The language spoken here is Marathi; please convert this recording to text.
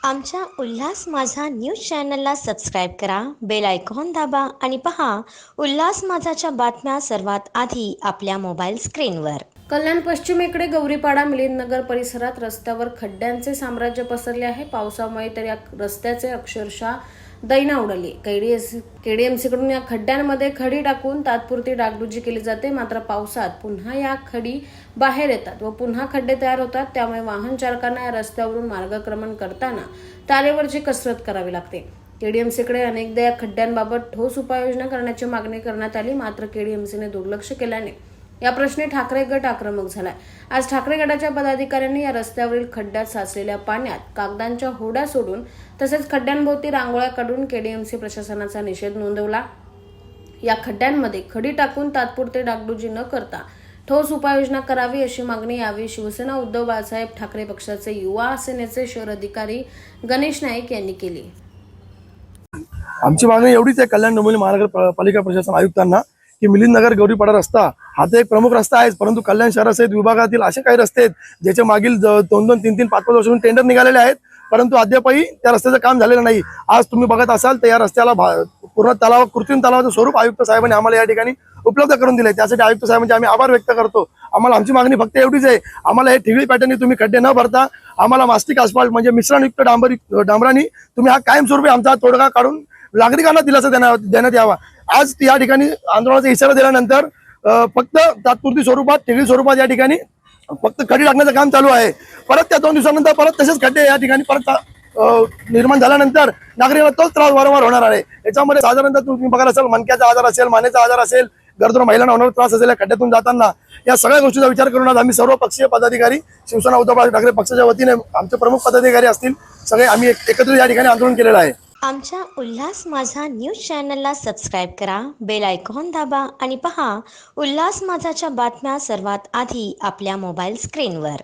आमच्या उल्हास माझा न्यूज चॅनलला सबस्क्राईब करा, बेल आयकॉन दाबा आणि पहा उल्हास माझाच्या बातम्या सर्वात आधी आपल्या मोबाईल स्क्रीनवर. कल्याण पश्चिमेकडे गौरीपाडा मिलिंदनगर परिसरात रस्त्यावर खड्ड्यांचे साम्राज्य पसरले आहे. पावसामुळे तर या रस्त्याचे अक्षरशः दैना उडाली. केडीएमसीकडून या खड्ड्यांमध्ये खडी टाकून तात्पुरती डागडुजी केली जाते. मात्र पावसात पुन्हा या खडी बाहेर येतात व पुन्हा खड्डे तयार होतात. त्यामुळे वाहन चालकांना या रस्त्यावरून मार्गक्रमण करताना तारेवरची कसरत करावी लागते. केडीएमसीकडे अनेकदा या खड्ड्यांबाबत ठोस उपाययोजना करण्याची मागणी करण्यात आली, मात्र केडीएमसीने दुर्लक्ष केल्याने या प्रश्नी ठाकरे गट आक्रमक झालाय. आज ठाकरे गटाच्या पदाधिकाऱ्यांनी या रस्त्यावरील खड्ड्यात साचलेल्या पाण्यात कागदांच्या होड्या सोडून तसेच खड्ड्यांभोवती रांगोळ्या काढून केडीएमसी प्रशासनाचा निषेध नोंदवला. या खड्ड्यांमध्ये खडी टाकून तात्पुरते डागडुजी न करता ठोस उपाययोजना करावी अशी मागणी यावेळी शिवसेना उद्धव बाळासाहेब ठाकरे पक्षाचे युवा सेनेचे शहर अधिकारी गणेश नाईक यांनी केली. आमची मागणी एवढीच आहे कल्याण डोंबिवली महानगरपालिका प्रशासन आयुक्तांना की मिलिंदनगर गौरीपाडा रस्ता हा तर एक प्रमुख रस्ता आहे, परंतु कल्याण शहरासहित विभागातील असे काही रस्ते आहेत ज्याच्या मागील 2-2, 3-3, 5-5 वर्षांपासून टेंडर निघालेले आहेत, परंतु अद्यापही त्या रस्त्याचं काम झालेलं नाही. आज तुम्ही बघत असाल तर या रस्त्याला पूर्ण कृत्रिम तलावाचं स्वरूप आयुक्त साहेबांनी आम्हाला या ठिकाणी उपलब्ध करून दिले. त्यासाठी आयुक्त साहेबांचे आम्ही आभार व्यक्त करतो. आम्हाला आमची मागणी फक्त एवढीच आहे, आम्हाला हे ठिगळी पॅटर्ननी तुम्ही खड्डे न भरता आम्हाला मास्टिक अस्फाल्ट म्हणजे मिश्रणयुक्त डांबरानी तुम्ही हा कायमस्वरूपी आमचा तोडगा काढून नागरिकांना दिलासा देण्यात यावा. आज या ठिकाणी आंदोलनाचा इशारा दिल्यानंतर फक्त तात्पुरती स्वरूपात ठिगळी स्वरूपात या ठिकाणी फक्त खडी टाकण्याचं काम चालू आहे. परत त्या 2 दिवसानंतर परत तसेच खड्डे या ठिकाणी परत निर्माण झाल्यानंतर नागरिकांना तोच त्रास वारंवार होणार आहे. याच्यामध्ये साधारणतः तुम्ही बघायला असेल मणक्याचा आजार असेल, मानेचा आजार असेल, गरोदर महिलांना होणारा त्रास असेल या खड्ड्यातून जाताना, या सगळ्या गोष्टीचा विचार करून आज आम्ही सर्व पक्षीय पदाधिकारी शिवसेना उद्धव बाळासाहेब ठाकरे पक्षाच्या वतीने आमचे प्रमुख पदाधिकारी असतील सगळे आम्ही एकत्रित या ठिकाणी आंदोलन केलेलं आहे. आमच्या उल्हास माझा न्यूज चॅनलला सबस्क्राईब करा, बेल आयकॉन दाबा आणि पहा उल्हास माझाच्या बातम्या सर्वात आधी आपल्या मोबाईल स्क्रीनवर.